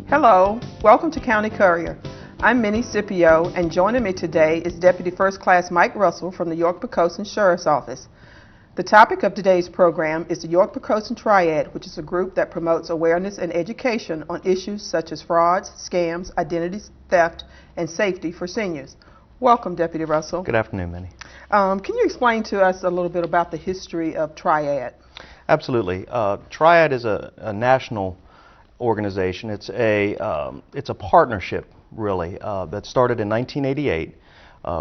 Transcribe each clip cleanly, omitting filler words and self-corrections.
Hello, welcome to County Courier. I'm Minnie Scipio, and joining me today is Deputy First Class Mike Russell from the York-Poquoson Sheriff's Office. The topic of today's program is the York-Poquoson Triad, which is a group that promotes awareness and education on issues such as frauds, scams, identity theft, and safety for seniors. Welcome, Deputy Russell. Good afternoon, Minnie. Can you explain to us a little bit about the history of Triad? Absolutely. Triad is a national organization. It's a partnership, really, that started in 1988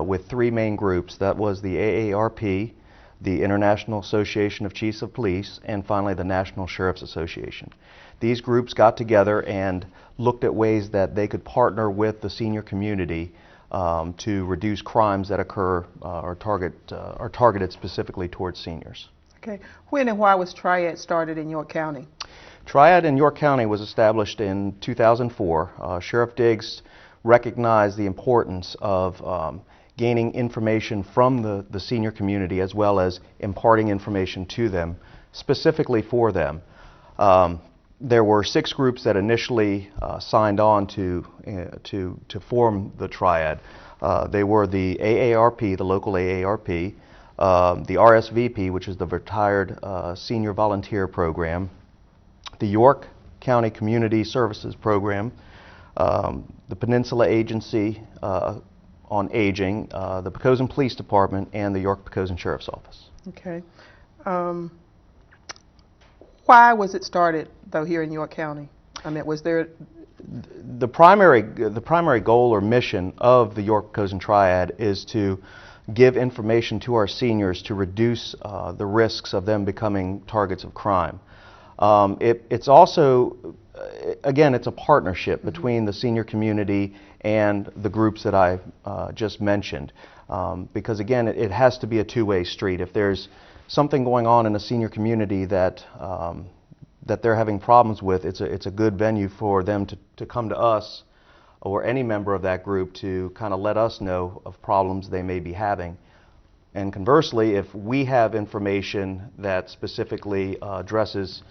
with three main groups. That was the AARP, the International Association of Chiefs of Police, and finally the National Sheriff's Association. These groups got together and looked at ways that they could partner with the senior community to reduce crimes that occur or are targeted specifically towards seniors. Okay. When and why was Triad started in York County? Triad in York County was established in 2004. Sheriff Diggs recognized the importance of gaining information from the senior community as well as imparting information to them, specifically for them. There were 6 groups that initially signed on to form the Triad. They were the AARP, the local AARP, the RSVP, which is the Retired Senior Volunteer Program, the York County Community Services Program, the Peninsula Agency on Aging, the Poquoson Police Department, and the York-Poquoson Sheriff's Office. Okay. Why was it started, though, here in York County? I mean, was there... The primary goal or mission of the York-Poquoson Triad is to give information to our seniors to reduce the risks of them becoming targets of crime. It's also, again, it's a partnership between the senior community and the groups that I just mentioned, because again, it has to be a two-way street. If there's something going on in a senior community that they're having problems with, it's a good venue for them to come to us or any member of that group to kind of let us know of problems they may be having. And conversely, if we have information that specifically addresses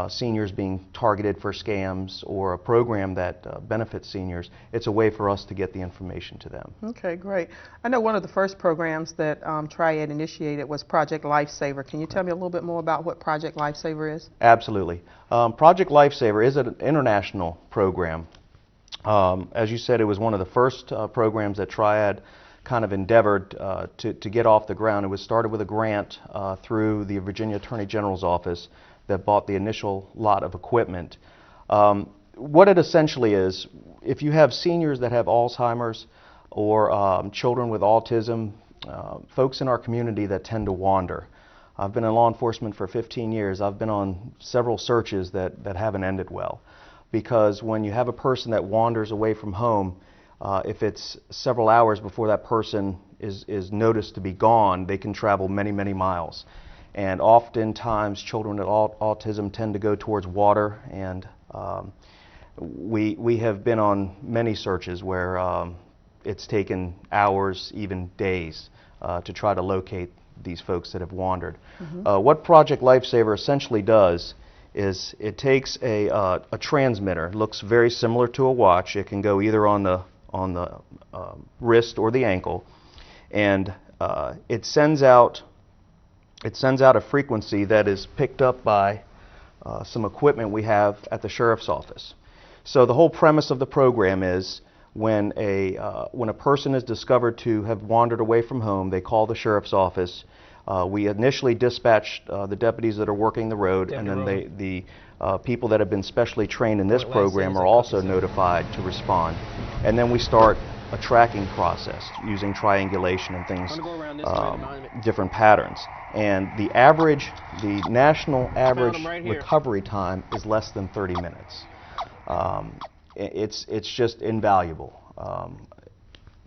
seniors being targeted for scams or a program that benefits seniors, it's a way for us to get the information to them. Okay, great. I know one of the first programs that Triad initiated was Project Lifesaver. Can you tell me a little bit more about what Project Lifesaver is? Absolutely. Project Lifesaver is an international program. As you said, it was one of the first programs that Triad kind of endeavored to get off the ground. It was started with a grant through the Virginia Attorney General's office that bought the initial lot of equipment. What it essentially is, if you have seniors that have Alzheimer's or children with autism, folks in our community that tend to wander. I've been in law enforcement for 15 years. I've been on several searches that haven't ended well. Because when you have a person that wanders away from home, if it's several hours before that person is noticed to be gone, they can travel many, many miles. And oftentimes children with autism tend to go towards water, and we have been on many searches where it's taken hours, even days, to try to locate these folks that have wandered. What Project Lifesaver essentially does is it takes a transmitter. It looks very similar to a watch. It can go either on the wrist or the ankle, and it sends out a frequency that is picked up by some equipment we have at the sheriff's office. So the whole premise of the program is when a person is discovered to have wandered away from home, they call the sheriff's office. We initially dispatch the deputies that are working the road, and then the people that have been specially trained in this program are also notified to respond. And then we start a tracking process using triangulation and things, different patterns. And the national average recovery time is less than 30 minutes. It's just invaluable.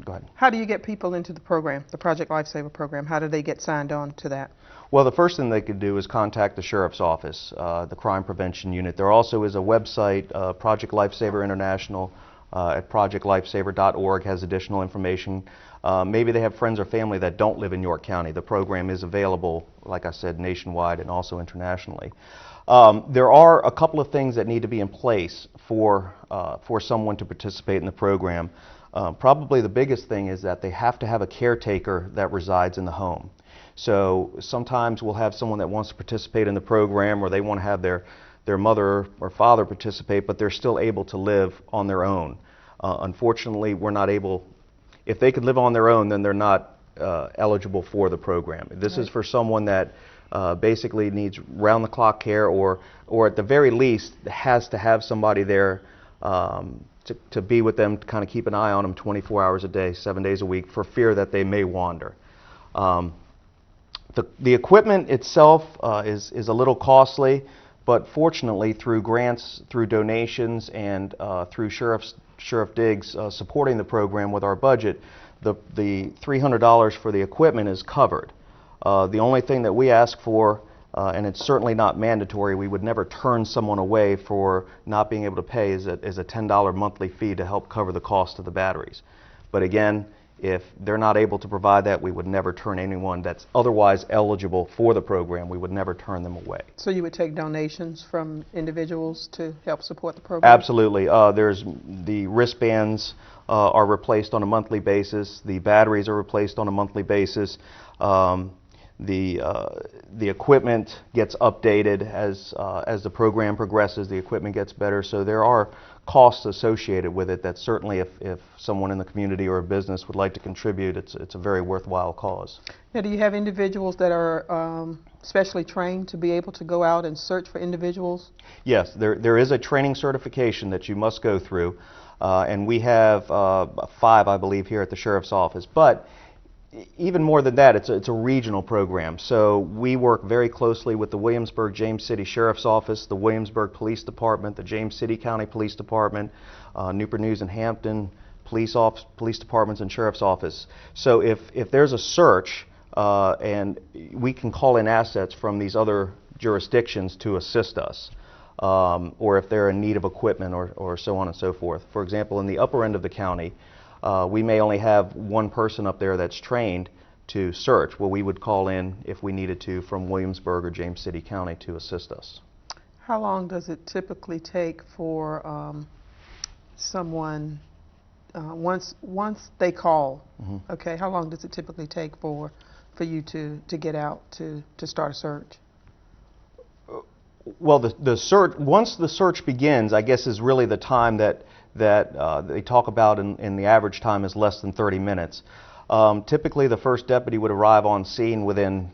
Go ahead. How do you get people into the program, the Project Lifesaver program? How do they get signed on to that? Well, the first thing they could do is contact the Sheriff's Office, the Crime Prevention Unit. There also is a website, Project Lifesaver International, at projectlifesaver.org has additional information. Maybe they have friends or family that don't live in York County. The program is available, like I said, nationwide and also internationally. There are a couple of things that need to be in place for someone to participate in the program. Probably the biggest thing is that they have to have a caretaker that resides in the home. So sometimes we'll have someone that wants to participate in the program, or they want to have their mother or father participate, but they're still able to live on their own. Unfortunately, we're not able. If they could live on their own, then they're not eligible for the program. This is for someone that basically needs round-the-clock care, or at the very least has to have somebody there to be with them, to kind of keep an eye on them 24 hours a day, 7 days a week, for fear that they may wander. The equipment itself is a little costly, but fortunately, through grants, through donations, and through Sheriff Diggs supporting the program with our budget, the $300 for the equipment is covered. The only thing that we ask for, and it's certainly not mandatory, we would never turn someone away for not being able to pay, is a $10 monthly fee to help cover the cost of the batteries. But again, if they're not able to provide that, we would never turn anyone that's otherwise eligible for the program, we would never turn them away. So you would take donations from individuals to help support the program? Absolutely. There's the wristbands are replaced on a monthly basis. The batteries are replaced on a monthly basis. The equipment gets updated as the program progresses. The equipment gets better. So there are costs associated with it that certainly if someone in the community or a business would like to contribute, it's a very worthwhile cause. Now, do you have individuals that are specially trained to be able to go out and search for individuals? Yes, there is a training certification that you must go through, and we have 5, I believe, here at the Sheriff's Office. But even more than that, it's a regional program. So we work very closely with the Williamsburg-James City Sheriff's Office, the Williamsburg Police Department, the James City County Police Department, Newport News and Hampton Police Departments and Sheriff's Office. So if there's a search, and we can call in assets from these other jurisdictions to assist us, or if they're in need of equipment or so on and so forth. For example, in the upper end of the county, we may only have one person up there that's trained to search. Well, we would call in, if we needed to, from Williamsburg or James City County to assist us. How long does it typically take for someone, once they call, okay, how long does it typically take for you to get out to start a search? Well, the search, once the search begins, I guess is really the time that they talk about in the average time is less than 30 minutes. Typically, the first deputy would arrive on scene within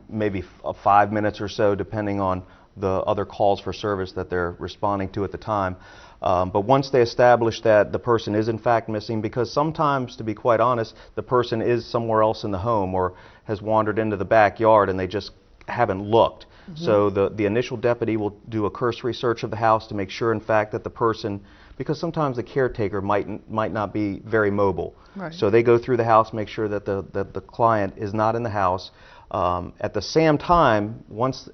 maybe 5 minutes or so, depending on the other calls for service that they're responding to at the time. But once they establish that the person is in fact missing, because sometimes, to be quite honest, the person is somewhere else in the home or has wandered into the backyard and they just haven't looked. So the initial deputy will do a cursory search of the house to make sure, in fact, that the person, because sometimes the caretaker might not be very mobile. Right. So they go through the house, make sure that the client is not in the house. At the same time,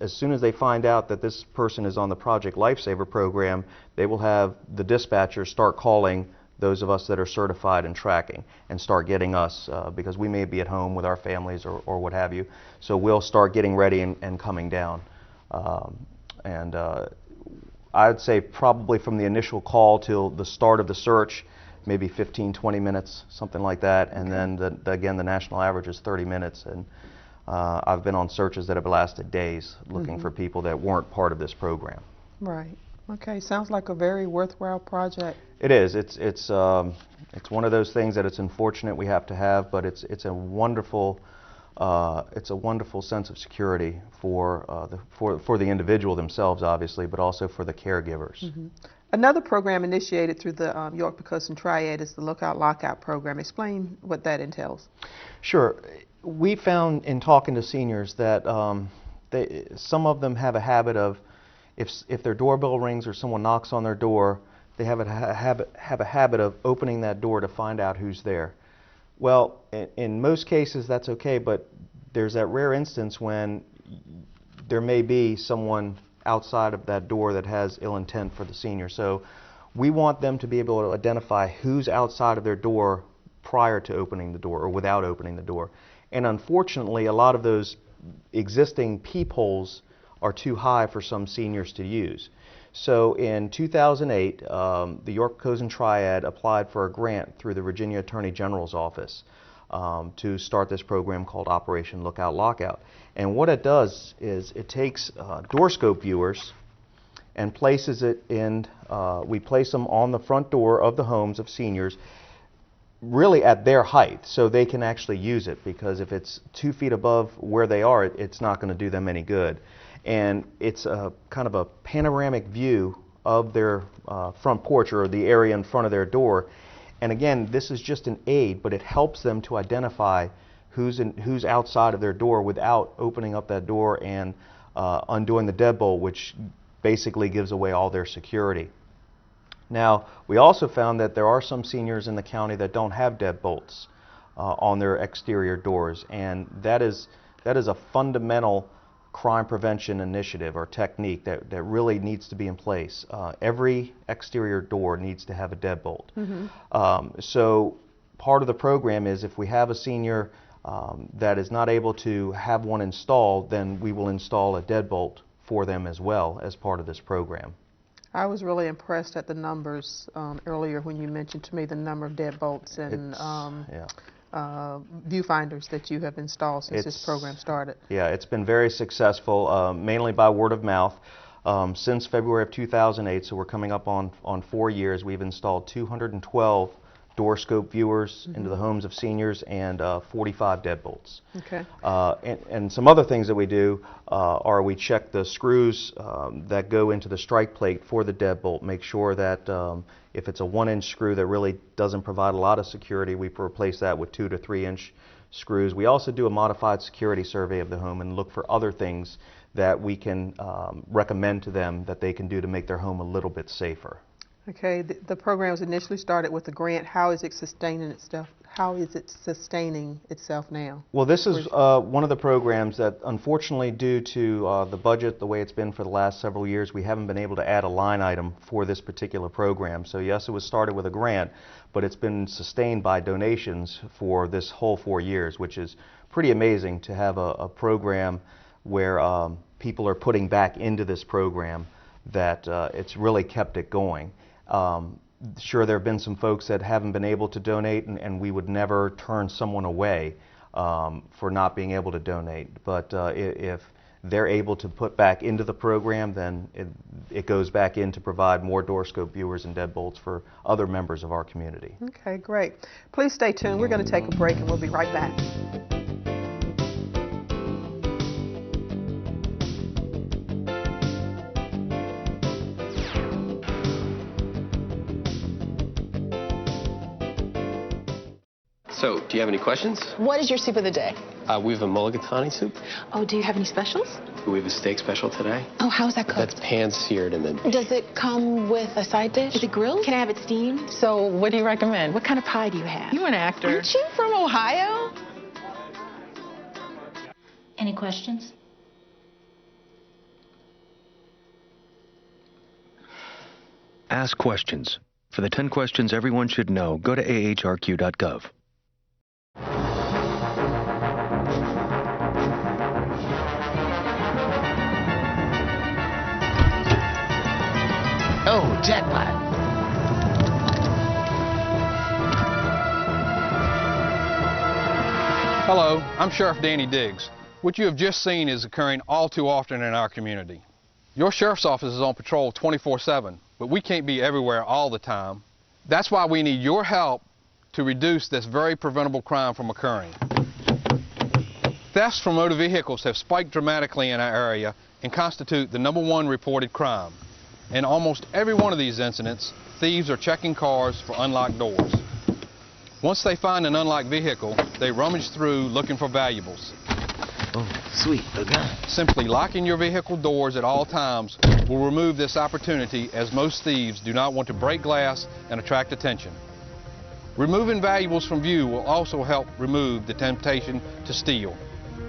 as soon as they find out that this person is on the Project Lifesaver program, they will have the dispatchers start calling those of us that are certified in tracking and start getting us, because we may be at home with our families or what have you. So we'll start getting ready and coming down. I'd say probably from the initial call till the start of the search, maybe 15, 20 minutes, something like that. And then again, the national average is 30 minutes. And I've been on searches that have lasted days looking for people that weren't part of this program. Right. Okay. Sounds like a very worthwhile project. It is. It's one of those things that it's unfortunate we have to have, but it's a wonderful sense of security for the individual themselves, obviously, but also for the caregivers. Another program initiated through the York-Poquoson Triad is the Lookout Lockout program. Explain what that entails. Sure. We found in talking to seniors that some of them have a habit of, if their doorbell rings or someone knocks on their door, they have a habit of opening that door to find out who's there. Well, in most cases that's okay, but there's that rare instance when there may be someone outside of that door that has ill intent for the senior. So we want them to be able to identify who's outside of their door prior to opening the door or without opening the door. And unfortunately, a lot of those existing peepholes are too high for some seniors to use. So in 2008, the Yorktown Triad applied for a grant through the Virginia Attorney General's office to start this program called Operation Lookout Lockout. And what it does is it takes doorscope viewers and places it in, we place them on the front door of the homes of seniors, really at their height, so they can actually use it, because if it's 2 feet above where they are, it's not going to do them any good. And it's a kind of a panoramic view of their front porch, or the area in front of their door. And again, this is just an aid, but it helps them to identify who's outside of their door without opening up that door and undoing the deadbolt, which basically gives away all their security. Now, we also found that there are some seniors in the county that don't have deadbolts on their exterior doors, and that is a fundamental crime prevention initiative or technique that really needs to be in place. Every exterior door needs to have a deadbolt. So part of the program is, if we have a senior that is not able to have one installed, then we will install a deadbolt for them as well as part of this program. I was really impressed at the numbers earlier when you mentioned to me the number of deadbolts and viewfinders that you have installed since this program started. Yeah, it's been very successful, mainly by word of mouth. Since February of 2008, so we're coming up on 4 years, we've installed 212 doorscope viewers into the homes of seniors and 45 deadbolts. Okay. And some other things that we do are we check the screws that go into the strike plate for the deadbolt, make sure that if it's a 1-inch screw that really doesn't provide a lot of security, we replace that with 2 to 3-inch screws. We also do a modified security survey of the home and look for other things that we can recommend to them that they can do to make their home a little bit safer. Okay, the program was initially started with a grant. How is it sustaining itself? How is it sustaining itself now? Well, this is one of the programs that, unfortunately, due to the budget the way it's been for the last several years, we haven't been able to add a line item for this particular program. So yes, it was started with a grant, but it's been sustained by donations for this whole 4 years, which is pretty amazing to have a program where people are putting back into this program, that it's really kept it going. Sure, there have been some folks that haven't been able to donate, and we would never turn someone away for not being able to donate. But if they're able to put back into the program, then it goes back in to provide more doorscope viewers and deadbolts for other members of our community. Okay, great. Please stay tuned. We're going to take a break, and we'll be right back. So, do you have any questions? What is your soup of the day? We have a mulligatawny soup. Oh, do you have any specials? We have a steak special today. Oh, how's that cooked? That's pan-seared and then... Does it come with a side dish? Is it grilled? Can I have it steamed? So, what do you recommend? What kind of pie do you have? You're an actor. Aren't you from Ohio? Any questions? Ask questions. For the 10 questions everyone should know, go to ahrq.gov. Oh, jackpot. Hello, I'm Sheriff Danny Diggs. What you have just seen is occurring all too often in our community. Your sheriff's office is on patrol 24/7, but we can't be everywhere all the time. That's why we need your help to reduce this very preventable crime from occurring. Thefts from motor vehicles have spiked dramatically in our area and constitute the #1 reported crime. In almost every one of these incidents, thieves are checking cars for unlocked doors. Once they find an unlocked vehicle, they rummage through looking for valuables. Oh, sweet, a gun. Simply locking your vehicle doors at all times will remove this opportunity, as most thieves do not want to break glass and attract attention. Removing valuables from view will also help remove the temptation to steal.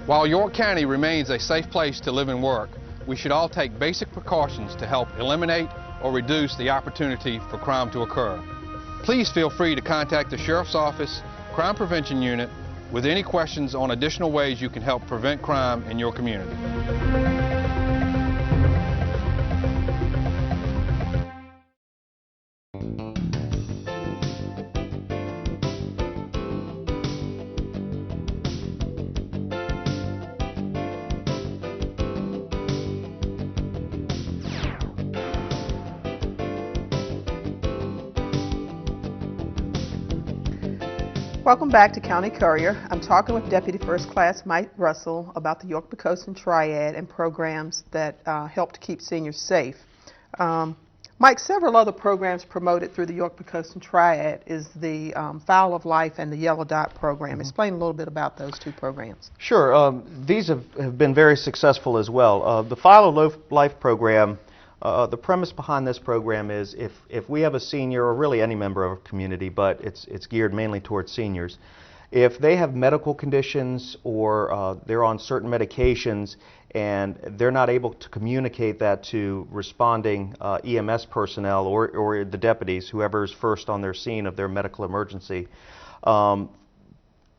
While York County remains a safe place to live and work, we should all take basic precautions to help eliminate or reduce the opportunity for crime to occur. Please feel free to contact the Sheriff's Office Crime Prevention Unit with any questions on additional ways you can help prevent crime in your community. Welcome back to County Courier. I'm talking with Deputy First Class Mike Russell about the York-Poquoson Triad and programs that help to keep seniors safe. Mike, several other programs promoted through the York-Poquoson Triad is the Fowl of Life and the Yellow Dot program. Explain a little bit about those two programs. Sure. These have been very successful as well. The Fowl of Life program, the premise behind this program is if we have a senior, or really any member of a community, but it's geared mainly towards seniors, if they have medical conditions or they're on certain medications and they're not able to communicate that to responding EMS personnel or the deputies, whoever's first on their scene of their medical emergency,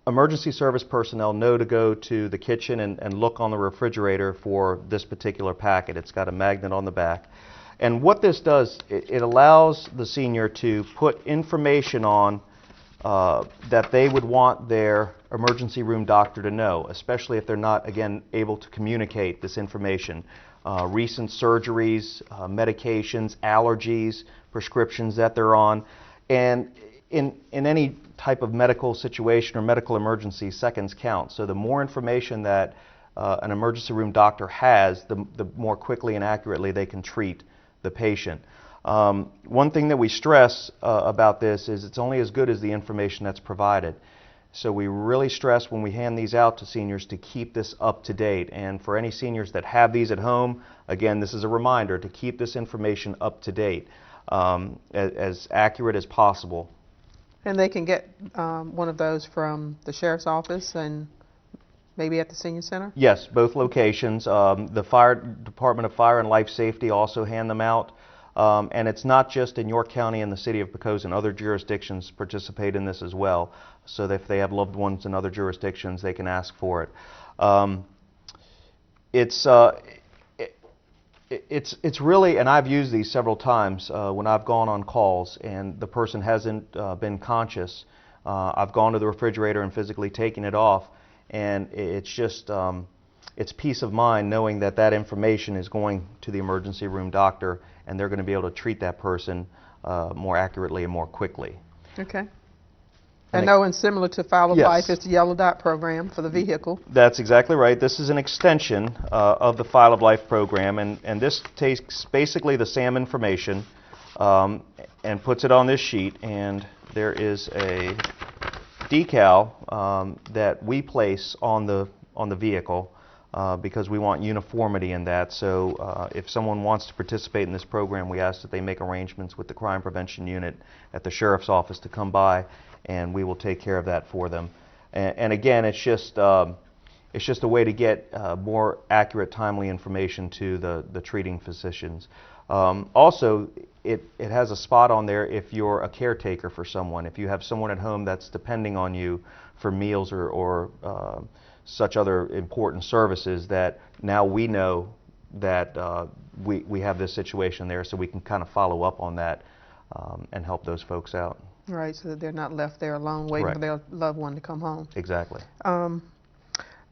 emergency service personnel know to go to the kitchen and look on the refrigerator for this particular packet. It's got a magnet on the back. And what this does, it allows the senior to put information on that they would want their emergency room doctor to know, especially if they're not, again, able to communicate this information. Recent surgeries, medications, allergies, prescriptions that they're on. And in any type of medical situation or medical emergency, seconds count. So the more information that an emergency room doctor has, the more quickly and accurately they can treat the patient. One thing that we stress about this is it's only as good as the information that's provided. So we really stress when we hand these out to seniors to keep this up to date. And for any seniors that have these at home, again, this is a reminder to keep this information up to date, as accurate as possible. And they can get one of those from the Sheriff's Office and maybe at the Senior Center? Yes, both locations. The Fire Department of Fire and Life Safety also hand them out. And it's not just in York County and the city of Poquoson. Other jurisdictions participate in this as well. So that if they have loved ones in other jurisdictions, they can ask for it. It's really, and I've used these several times when I've gone on calls and the person hasn't been conscious. I've gone to the refrigerator and physically taken it off, and it's just it's peace of mind knowing that that information is going to the emergency room doctor and they're going to be able to treat that person more accurately and more quickly. Okay. And know, and similar to Fowl of Life is the Yellow Dot program for the vehicle. That's exactly right. This is an extension of the Fowl of Life program, and this takes basically the SAM information and puts it on this sheet, and there is a decal that we place on the vehicle because we want uniformity in that. So if someone wants to participate in this program, we ask that they make arrangements with the Crime Prevention Unit at the Sheriff's Office to come by, and we will take care of that for them. And again, it's just a way to get more accurate, timely information to the treating physicians. Also, it has a spot on there if you're a caretaker for someone. If you have someone at home that's depending on you for meals or such other important services, that now we know that we have this situation there, so we can kind of follow up on that and help those folks out. Right, so that they're not left there alone waiting for their loved one to come home. Exactly.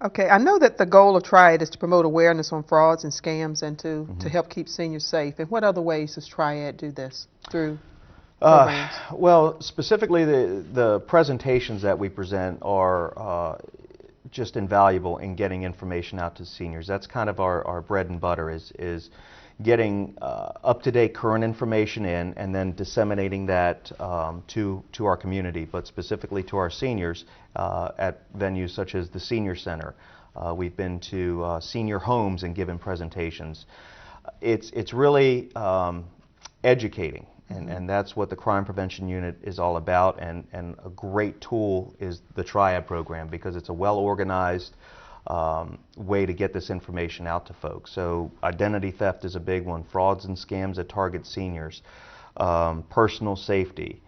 Okay, I know that the goal of Triad is to promote awareness on frauds and scams and to help keep seniors safe. And what other ways does Triad do this through programs? Well, specifically the presentations that we present are just invaluable in getting information out to seniors. That's kind of our bread and butter, is getting up-to-date current information in and then disseminating that to our community, but specifically to our seniors at venues such as the Senior Center. We've been to senior homes and given presentations. It's really educating, and that's what the Crime Prevention Unit is all about, and a great tool is the Triad program because it's a well-organized way to get this information out to folks. So identity theft is a big one, frauds and scams that target seniors, personal safety.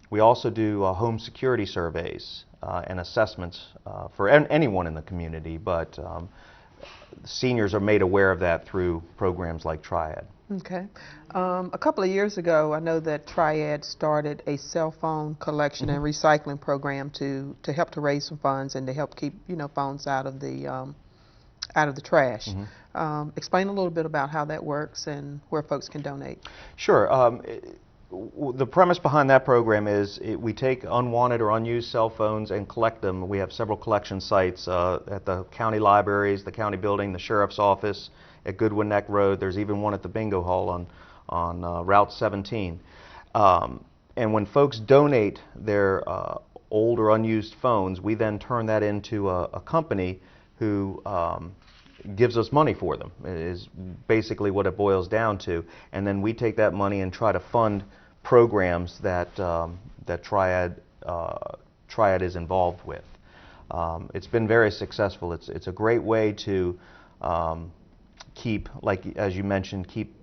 We also do home security surveys and assessments for anyone in the community, but seniors are made aware of that through programs like Triad. Okay. A couple of years ago, I know that Triad started a cell phone collection and recycling program to help to raise some funds and to help keep phones out of the trash. Explain a little bit about how that works and where folks can donate. Sure. The premise behind that program is we take unwanted or unused cell phones and collect them. We have several collection sites at the county libraries, the county building, the sheriff's office, at Goodwin Neck Road. There's even one at the bingo hall on Route 17. And when folks donate their old or unused phones, we then turn that into a company who gives us money for them, is basically what it boils down to. And then we take that money and try to fund programs that Triad is involved with. It's been very successful. It's a great way to keep, like as you mentioned, keep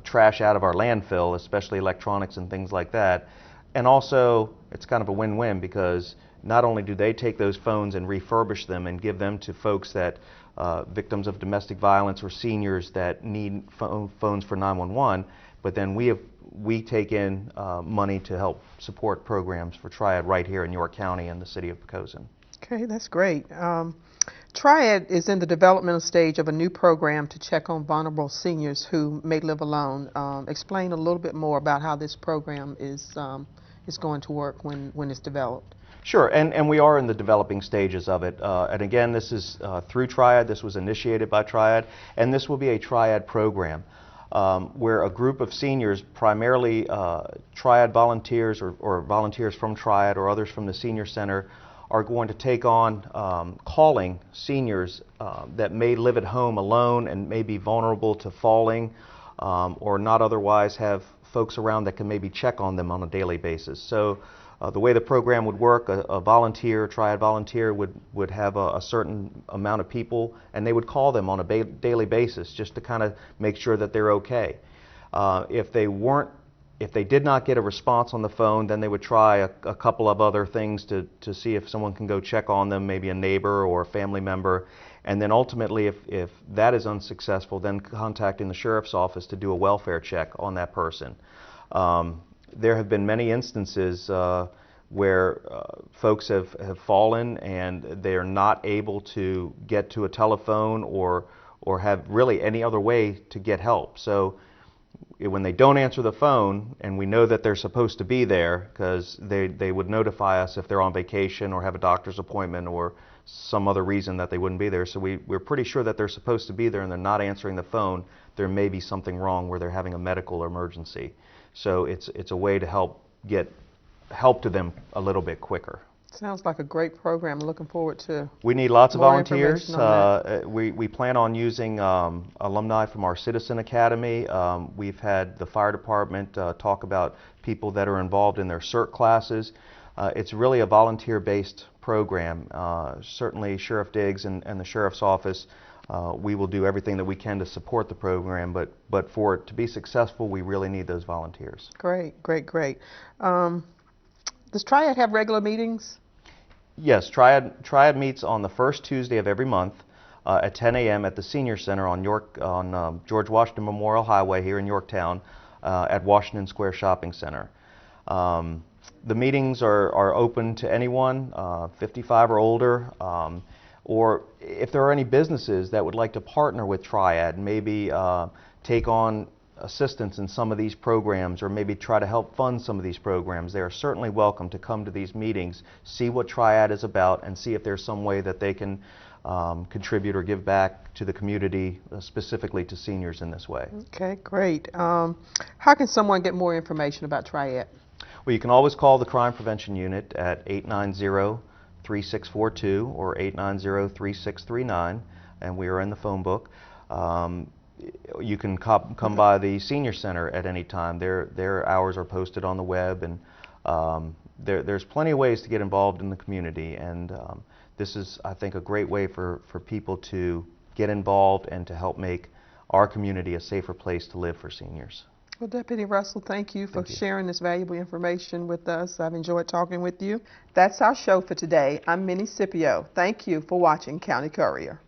trash out of our landfill, especially electronics and things like that. And also, it's kind of a win-win because not only do they take those phones and refurbish them and give them to folks that victims of domestic violence or seniors that need phones for 911, but then we take in money to help support programs for Triad right here in York County and the city of Poquoson. Okay, that's great. Triad is in the developmental stage of a new program to check on vulnerable seniors who may live alone. Explain a little bit more about how this program is going to work when it's developed. Sure, and we are in the developing stages of it. And again, this is through Triad. This was initiated by Triad, and this will be a Triad program where a group of seniors, primarily Triad volunteers or volunteers from Triad or others from the Senior Center, are going to take on calling seniors that may live at home alone and may be vulnerable to falling or not otherwise have folks around that can maybe check on them on a daily basis. So the way the program would work, a volunteer, a Triad volunteer would have a certain amount of people, and they would call them on a daily basis just to kind of make sure that they're okay. If they did not get a response on the phone, then they would try a couple of other things to see if someone can go check on them, maybe a neighbor or a family member. And then ultimately, if that is unsuccessful, then contacting the sheriff's office to do a welfare check on that person. There have been many instances where folks have fallen and they are not able to get to a telephone or have really any other way to get help. So when they don't answer the phone, and we know that they're supposed to be there because they would notify us if they're on vacation or have a doctor's appointment or some other reason that they wouldn't be there. So we're pretty sure that they're supposed to be there and they're not answering the phone. There may be something wrong where they're having a medical emergency. So it's a way to help get help to them a little bit quicker. Sounds like a great program. Looking forward to. We need lots of volunteers. We plan on using alumni from our Citizen Academy. We've had the fire department talk about people that are involved in their CERT classes. It's really a volunteer-based program. Certainly Sheriff Diggs and the Sheriff's Office, we will do everything that we can to support the program, but for it to be successful, we really need those volunteers. Great, great, great. Does Triad have regular meetings? Yes, Triad meets on the first Tuesday of every month at 10 a.m. at the Senior Center on George Washington Memorial Highway here in Yorktown at Washington Square Shopping Center. The meetings are open to anyone 55 or older, or if there are any businesses that would like to partner with Triad, maybe take on assistance in some of these programs or maybe try to help fund some of these programs, they are certainly welcome to come to these meetings, see what Triad is about, and see if there's some way that they can contribute or give back to the community, specifically to seniors in this way. Okay, great. How can someone get more information about Triad? Well, you can always call the Crime Prevention Unit at 890-3642 or 890-3639, and we are in the phone book. You can come by the Senior Center at any time. Their hours are posted on the web, and there's plenty of ways to get involved in the community. And this is, I think, a great way for people to get involved and to help make our community a safer place to live for seniors. Well, Deputy Russell, thank you for sharing this valuable information with us. I've enjoyed talking with you. That's our show for today. I'm Minnie Scipio. Thank you for watching County Courier.